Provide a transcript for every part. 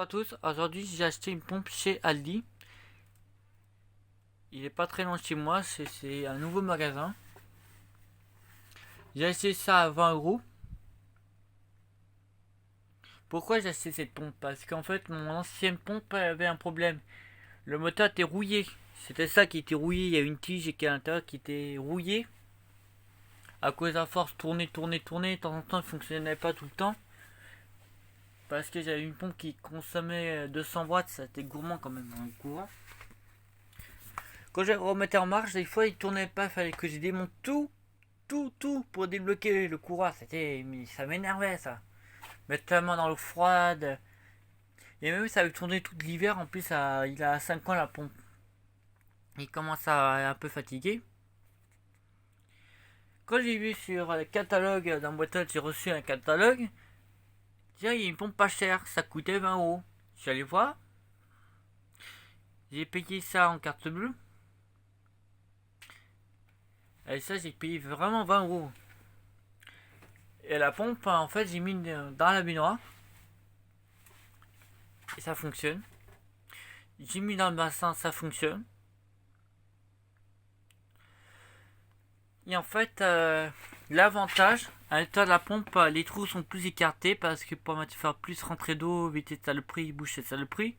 à tous, aujourd'hui j'ai acheté une pompe chez Aldi. Il est pas très loin de chez moi, c'est un nouveau magasin. J'ai acheté ça à 20 €. Pourquoi j'ai acheté cette pompe? Parce qu'en fait mon ancienne pompe avait un problème. Le moteur était rouillé. C'était ça qui était rouillé, il y a une tige qui est à l'intérieur qui était rouillée. À cause de la force tourner, de temps en temps il fonctionnait pas tout le temps. Parce que j'avais une pompe qui consommait 200 watts, ça était gourmand quand même en courant. Quand je remettais en marche, des fois il tournait pas, il fallait que je démonte tout pour débloquer le courant. Ça m'énervait ça. Mettre la main dans l'eau froide. Et même ça avait tourné tout l'hiver. En plus, il a 5 ans la pompe. Il commence à être un peu fatigué. Quand j'ai vu sur le catalogue d'un boîte, j'ai reçu un catalogue. Tiens, il y a une pompe pas chère, ça coûtait 20 €. Je suis allé voir. J'ai payé ça en carte bleue. Et ça, j'ai payé vraiment 20 €. Et la pompe, en fait, j'ai mis dans la baignoire. Et ça fonctionne. J'ai mis dans le bassin, ça fonctionne. Et en fait, l'avantage, à l'intérieur de la pompe, les trous sont plus écartés parce que pour faire plus rentrer d'eau, éviter de saloperie, boucher de saloperie.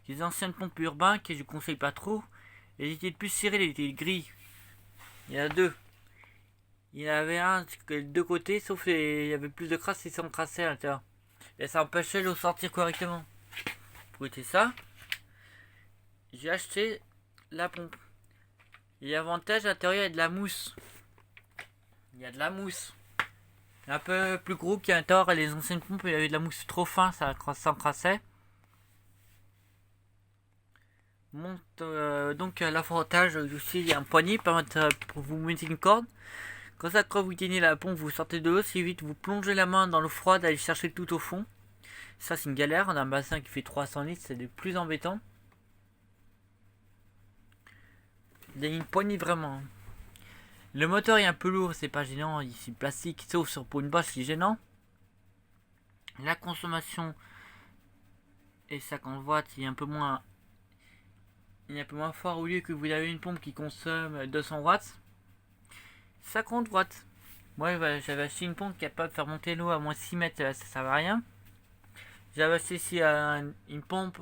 Les anciennes pompes urbaines que je conseille pas trop. Elles étaient plus serrées, elles étaient gris. Il y en a deux. Il y en avait un de deux côtés, sauf il y avait plus de crasse et s'encrassait à l'intérieur. Et ça empêchait l'eau de sortir correctement. Pour éviter ça, j'ai acheté la pompe. Et l'avantage, à l'intérieur, il y a de la mousse. Il y a de la mousse. Un peu plus gros qu'à l'intérieur, les anciennes pompes, il y avait de la mousse trop fin, ça s'encrassait. Donc l'avantage aussi, il y a un poignet pour vous mettre une corde. Comme ça, quand vous tenez la pompe, vous sortez de l'eau, si vite vous plongez la main dans l'eau froide, allez chercher tout au fond. Ça, c'est une galère. On a un bassin qui fait 300 litres, c'est le plus embêtant. Il y a une poignée vraiment. Le moteur est un peu lourd, c'est pas gênant, c'est plastique, sauf pour une bosse, c'est gênant. La consommation est 50 watts, il est un peu moins fort. Au lieu que vous avez une pompe qui consomme 200 watts, 50 watts. Moi, j'avais acheté une pompe capable de faire monter l'eau à moins 6 mètres, ça sert à rien. J'avais acheté ici une pompe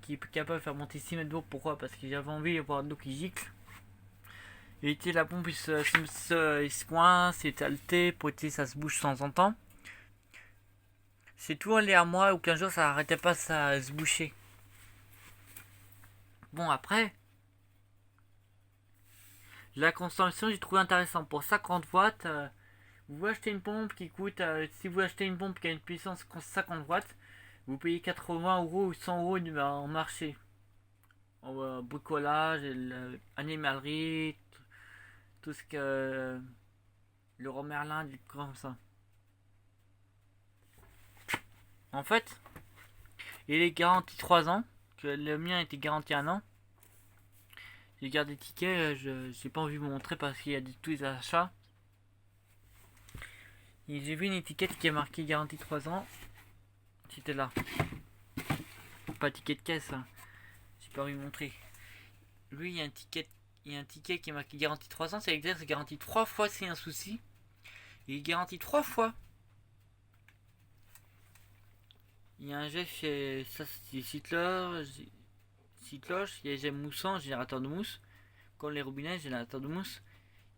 qui est capable de faire monter 6 mètres d'eau. Pourquoi? Parce que j'avais envie d'avoir de l'eau qui gicle. Et la pompe il se coince, c'est saleté, pour ça se bouge de temps en temps. C'est tout en l'air moi ou qu'un jour ça arrêtait pas ça se boucher. Bon après, la consommation j'ai trouvé intéressant. Pour 50 watts, vous achetez une pompe qui coûte, si vous achetez une pompe qui a une puissance de 50 watts, vous payez 80 € ou 100 € en marché. En bricolage, animalerie, tout ce que le Merlin, du comme ça. En fait, il est garanti 3 ans. Que le mien était garanti 1 an. J'ai gardé le ticket, j'ai pas envie de vous montrer parce qu'il y a tous les achats. Et j'ai vu une étiquette qui est marquée garantie 3 ans. C'était là. Pas ticket de caisse, hein. J'ai pas envie de vous montrer. Lui, il y a un ticket qui est marqué garantie 3 ans. Ça veut dire que c'est garanti 3 fois s'il y a un souci. Il est garanti 3 fois. Il y a un jet chez ça, c'est Citloche, il y a jet moussant, générateur de mousse. Comme les robinets, générateur de mousse.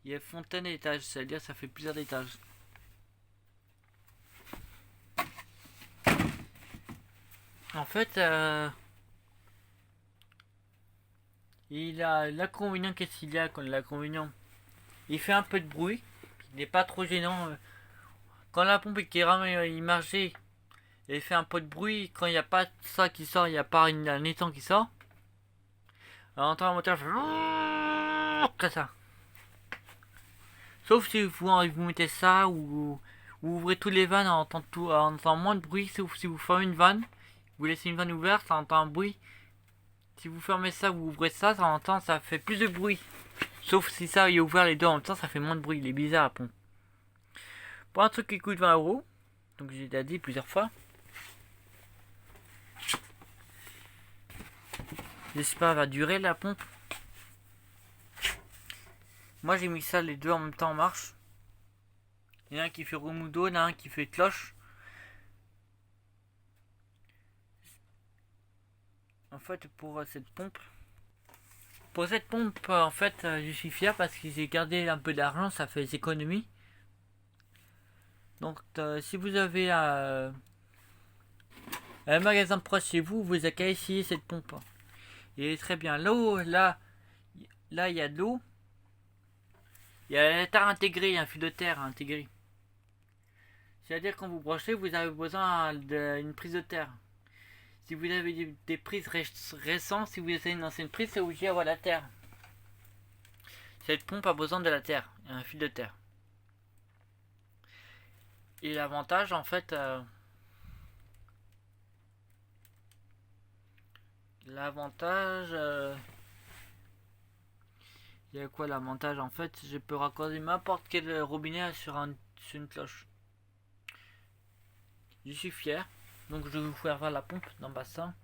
Il y a fontaine à étage, ça veut dire que ça fait plusieurs étages. En fait, il a l'inconvénient, qu'est-ce qu'il y a comme l'inconvénient? Il fait un peu de bruit, il n'est pas trop gênant. Quand la pompe est immergée, il fait un peu de bruit. Quand il n'y a pas ça qui sort, il n'y a pas un étang qui sort. Alors on entend un moteur comme ça. Sauf si vous mettez ça ou vous ouvrez tous les vannes, on entend moins de bruit. Sauf si vous fermez une vanne, vous laissez une vanne ouverte, ça entend un bruit. Si vous fermez ça, vous ouvrez ça, ça fait plus de bruit. Sauf si ça il est ouvert les deux en même temps, ça fait moins de bruit. Il est bizarre à pompe. Pour un truc qui coûte 20 €, donc j'ai déjà dit plusieurs fois. J'espère va durer la pompe. Moi j'ai mis ça les deux en même temps en marche. Il y en a un qui fait remoudo, il y en a un qui fait cloche. En fait pour cette pompe. En fait, je suis fier parce que j'ai gardé un peu d'argent, ça fait des économies. Donc si vous avez un magasin proche chez vous, vous avez qu'à essayer cette pompe. Il est très bien. L'eau, là il y a de l'eau. Il y a la terre intégrée, un fil de terre intégré. C'est-à-dire quand vous branchez, vous avez besoin d'une prise de terre. Si vous avez des prises récentes, si vous avez une ancienne prise, c'est obligé d'avoir la terre. Cette pompe a besoin de la terre, un fil de terre. Et l'avantage, en fait, il y a quoi l'avantage en fait? Je peux raccorder n'importe quel robinet sur une cloche. Je suis fier. Donc je vais vous faire voir la pompe dans le bassin.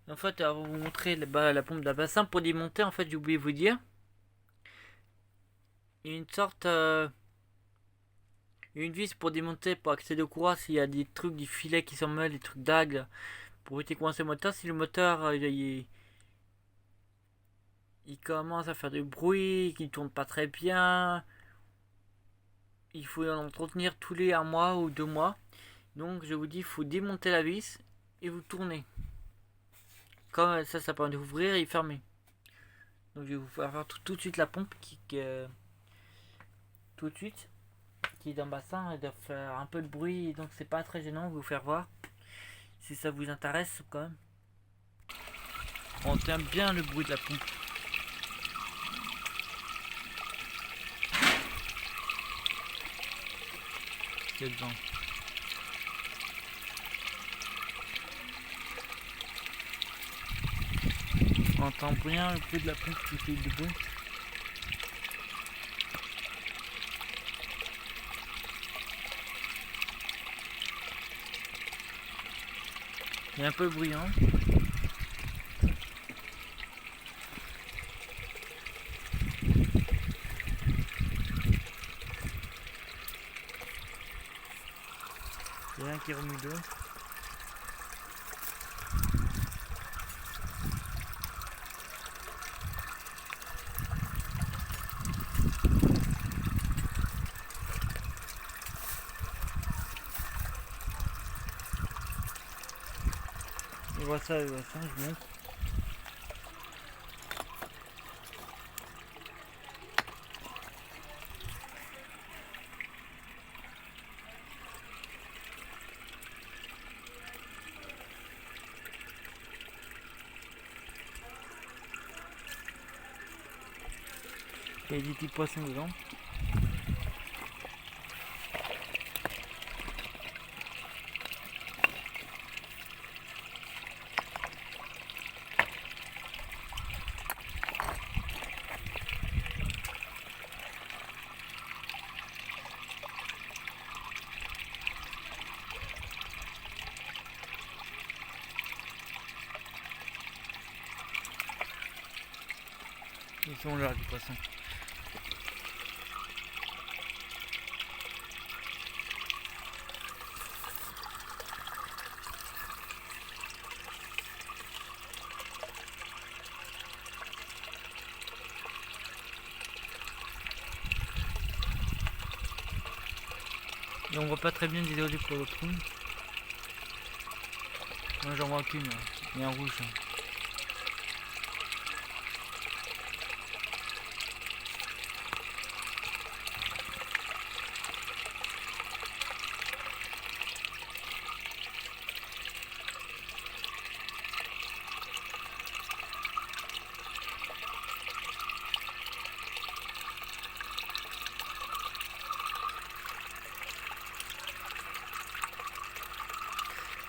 En fait, on va vous montrer la pompe d'un bassin. Pour démonter, en fait, j'ai oublié de vous dire. Il y a une sorte... une vis pour démonter, pour accéder au courant s'il y a des trucs, des filets qui s'en mêlent, des trucs d'agles. Pour éviter coincer le moteur. Si le moteur il commence à faire du bruit, qu'il tourne pas très bien, il faut l'entretenir tous les 1 mois ou 2 mois. Donc je vous dis, il faut démonter la vis et vous tournez. Comme ça permet d'ouvrir et fermer. Donc je vais vous faire tout de suite la pompe tout de suite qui est dans le bassin et de faire un peu de bruit. Donc c'est pas très gênant, je vais vous faire voir si ça vous intéresse quand même. On entend bien le bruit de la pompe. C'est dedans. On entend bien le bruit de la pompe qui fait du bruit. Il est un peu bruyant. Il y a un qui remue d'eau. Et voilà ça, je montre. Il y a des petits poissons dedans. Ils sont là, les poissons. Et on voit pas très bien les éoliennes pour l'autre roue. Moi j'en vois qu'une, il y a un rouge.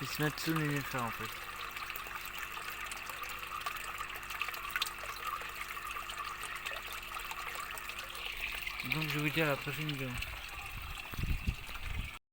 Ils se mettent sous le nénuphar en fait. Donc je vous dis à la prochaine vidéo.